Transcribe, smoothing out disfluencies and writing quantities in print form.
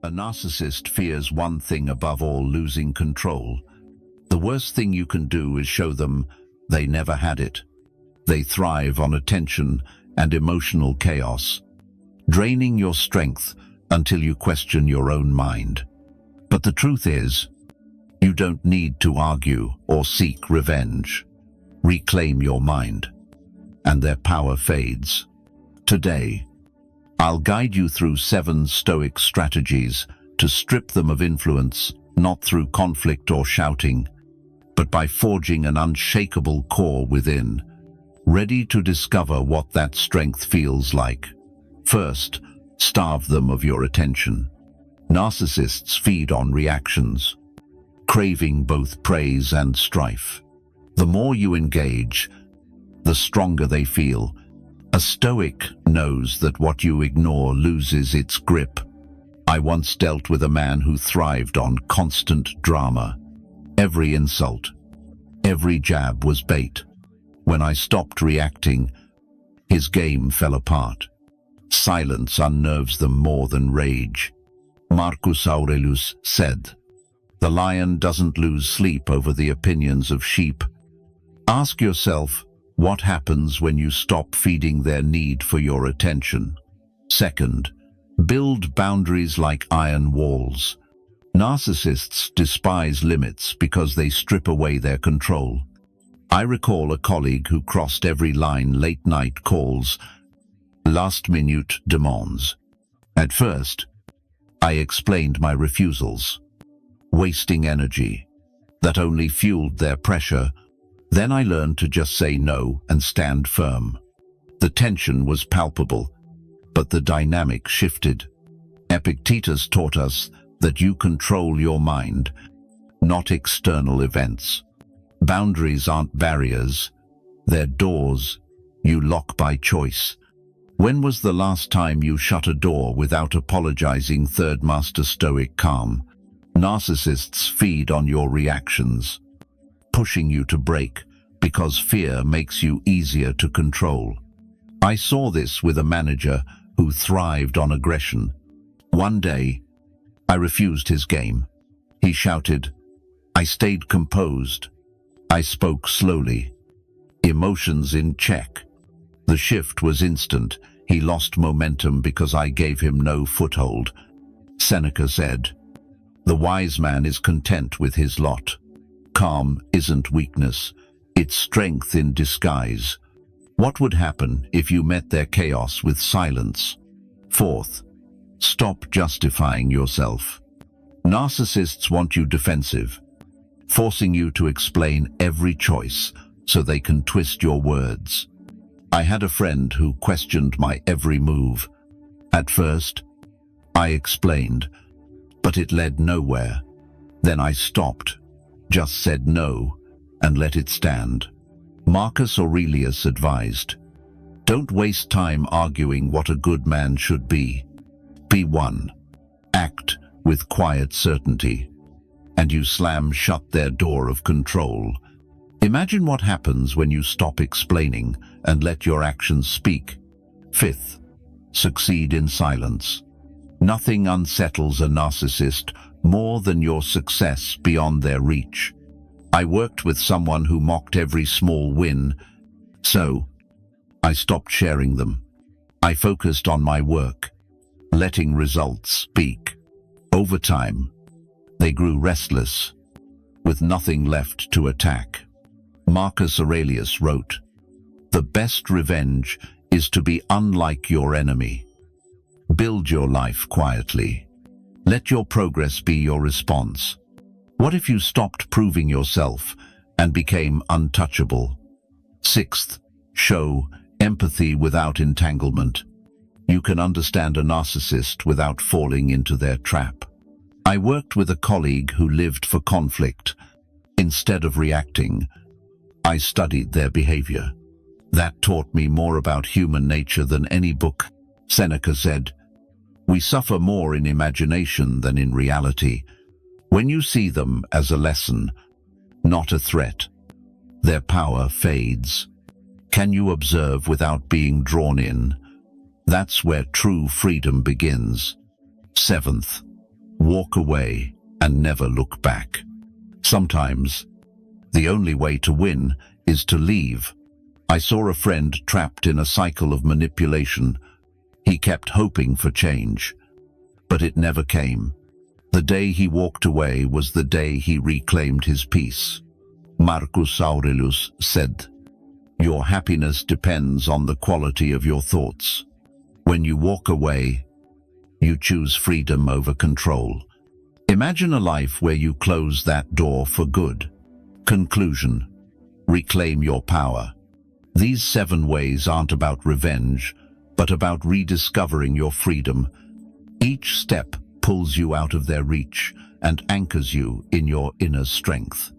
A narcissist fears one thing above all: losing control. The worst thing you can do is show them they never had it. They thrive on attention and emotional chaos, draining your strength until you question your own mind. But the truth is, you don't need to argue or seek revenge. Reclaim your mind, and their power fades. Today, I'll guide you through 7 Stoic strategies to strip them of influence, not through conflict or shouting, but by forging an unshakable core within, ready to discover what that strength feels like. First, starve them of your attention. Narcissists feed on reactions, craving both praise and strife. The more you engage, the stronger they feel. A Stoic knows that what you ignore loses its grip. I once dealt with a man who thrived on constant drama. Every insult, every jab was bait. When I stopped reacting, his game fell apart. Silence unnerves them more than rage. Marcus Aurelius said, "The lion doesn't lose sleep over the opinions of sheep." Ask yourself, what happens when you stop feeding their need for your attention? Second, build boundaries like iron walls. Narcissists despise limits because they strip away their control. I recall a colleague who crossed every line: late-night calls, last-minute demands. At first, I explained my refusals, wasting energy that only fueled their pressure. Then I learned to just say no and stand firm. The tension was palpable, but the dynamic shifted. Epictetus taught us that you control your mind, not external events. Boundaries aren't barriers, they're doors you lock by choice. When was the last time you shut a door without apologizing? Third, master Stoic calm. Narcissists feed on your reactions, pushing you to break because fear makes you easier to control. I saw this with a manager who thrived on aggression. One day, I refused his game. He shouted. I stayed composed. I spoke slowly, emotions in check. The shift was instant. He lost momentum because I gave him no foothold. Seneca said, "The wise man is content with his lot." Calm isn't weakness, it's strength in disguise. What would happen if you met their chaos with silence? Fourth, stop justifying yourself. Narcissists want you defensive, forcing you to explain every choice so they can twist your words. I had a friend who questioned my every move. At first, I explained, but it led nowhere. Then I stopped, just said no, and let it stand. Marcus Aurelius advised, "Don't waste time arguing what a good man should be. Be one. Act with quiet certainty, and you slam shut their door of control." Imagine what happens when you stop explaining and let your actions speak. Fifth, succeed in silence. Nothing unsettles a narcissist more than your success beyond their reach. I worked with someone who mocked every small win, so I stopped sharing them. I focused on my work, letting results speak. Over time, they grew restless, with nothing left to attack. Marcus Aurelius wrote, "The best revenge is to be unlike your enemy." Build your life quietly. Let your progress be your response. What if you stopped proving yourself and became untouchable? Sixth, show empathy without entanglement. You can understand a narcissist without falling into their trap. I worked with a colleague who lived for conflict. Instead of reacting, I studied their behavior. That taught me more about human nature than any book. Seneca said, "We suffer more in imagination than in reality." When you see them as a lesson, not a threat, their power fades. Can you observe without being drawn in? That's where true freedom begins. Seventh, Walk away and never look back. Sometimes, the only way to win is to leave. I saw a friend trapped in a cycle of manipulation. He kept hoping for change, but it never came. The day he walked away was the day he reclaimed his peace. Marcus Aurelius said, "Your happiness depends on the quality of your thoughts. When you walk away, you choose freedom over control." Imagine a life where you close that door for good. Conclusion: reclaim your power. These 7 ways aren't about revenge, but about rediscovering your freedom. Each step pulls you out of their reach and anchors you in your inner strength.